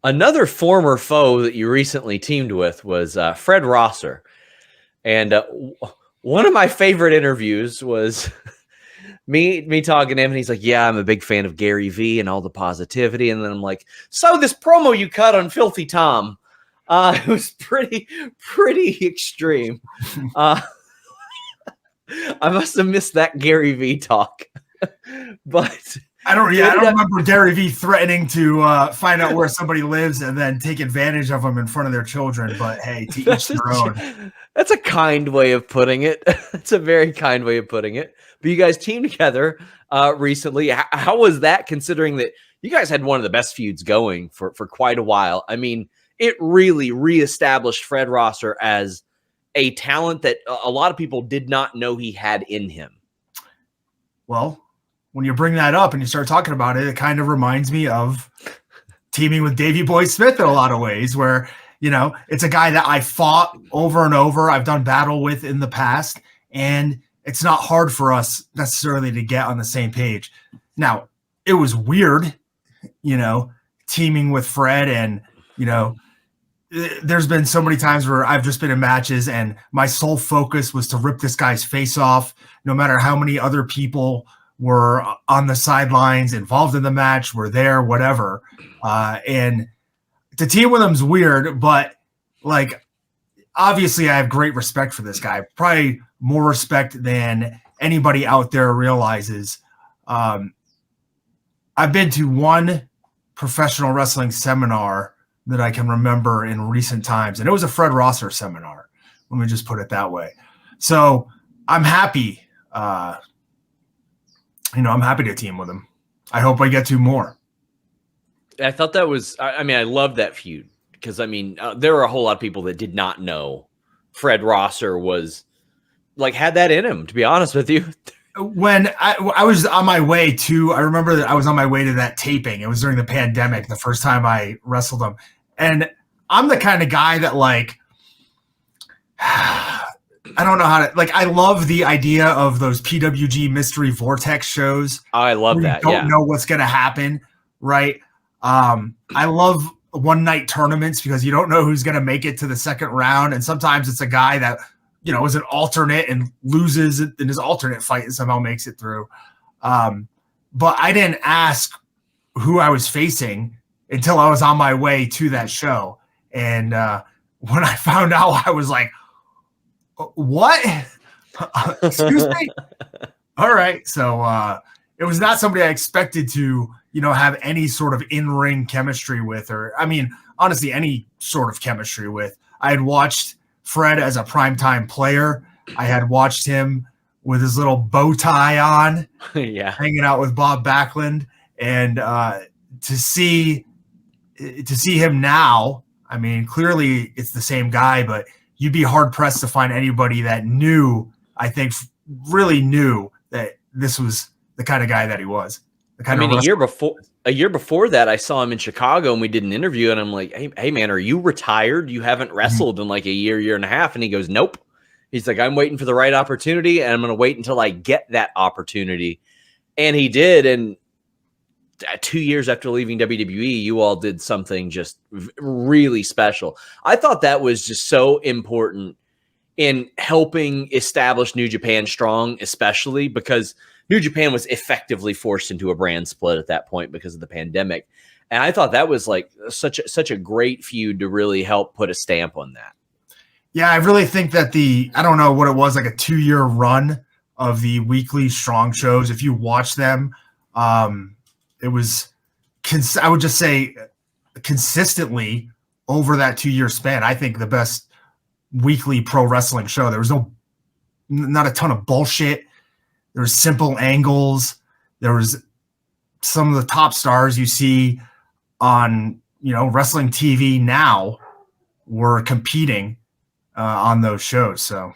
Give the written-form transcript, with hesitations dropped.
Another former foe that you recently teamed with was Fred Rosser. And one of my favorite interviews was me talking to him, and he's like, yeah, I'm a big fan of Gary Vee and all the positivity. And then I'm like, so this promo you cut on Filthy Tom, it was pretty extreme. I must have missed that Gary Vee talk. But I don't remember Gary Vee threatening to find out where somebody lives and then take advantage of them in front of their children. But hey, to each their own. That's a kind way of putting it. That's a very kind way of putting it. But you guys teamed together recently. How was that, considering that you guys had one of the best feuds going for quite a while? I mean, it really reestablished Fred Rosser as a talent that a lot of people did not know he had in him. Well, when you bring that up and you start talking about it, it kind of reminds me of teaming with Davey Boy Smith in a lot of ways, where, you know, it's a guy that I fought over and over. I've done battle with in the past, and it's not hard for us necessarily to get on the same page. Now, it was weird, you know, teaming with Fred, and, you know, there's been so many times where I've just been in matches and my sole focus was to rip this guy's face off, no matter how many other people were on the sidelines, involved in the match, were there, whatever. And to team with him's weird, but like, obviously I have great respect for this guy, probably more respect than anybody out there realizes. I've been to one professional wrestling seminar that I can remember in recent times, and it was a Fred Rosser seminar. Let me just put it that way. So I'm happy. I'm happy to team with him. I hope I get to more. I thought that was, I mean, I love that feud because, I mean, there were a whole lot of people that did not know Fred Rosser was, like, had that in him, to be honest with you. When I was on my way to, I remember that I was on my way to that taping. It was during the pandemic, the first time I wrestled him. And I'm the kind of guy that, like, I don't know how to, like, I love the idea of those PWG Mystery Vortex shows. I love that. You don't know what's going to happen, right? I love one night tournaments because you don't know who's going to make it to the second round. And sometimes it's a guy that, you know, is an alternate and loses in his alternate fight and somehow makes it through. But I didn't ask who I was facing until I was on my way to that show. And when I found out, I was like, what? Excuse me? All right. So it was not somebody I expected to, you know, have any sort of in-ring chemistry with, or, I mean, honestly, any sort of chemistry with. I had watched Fred as a primetime player. I had watched him with his little bow tie on, hanging out with Bob Backlund, and to see him now, I mean, clearly it's the same guy, but you'd be hard pressed to find anybody that knew, I think, really knew that this was the kind of guy that he was. I mean, a year before that, I saw him in Chicago and we did an interview, and I'm like, hey man, are you retired? You haven't wrestled in like a year and a half. And he goes, nope. He's like, I'm waiting for the right opportunity, and I'm going to wait until I get that opportunity. And he did. And 2 years after leaving WWE, you all did something just really special. I thought that was just so important in helping establish New Japan strong, especially because New Japan was effectively forced into a brand split at that point because of the pandemic. And I thought that was like such a great feud to really help put a stamp on that. Yeah, I really think that I don't know what it was, like a 2-year run of the weekly strong shows. If you watch them, it was, I would just say, consistently over that 2-year span, I think the best weekly pro wrestling show. There was not a ton of bullshit. There was simple angles. There was some of the top stars you see on, you know, wrestling TV now were competing on those shows. So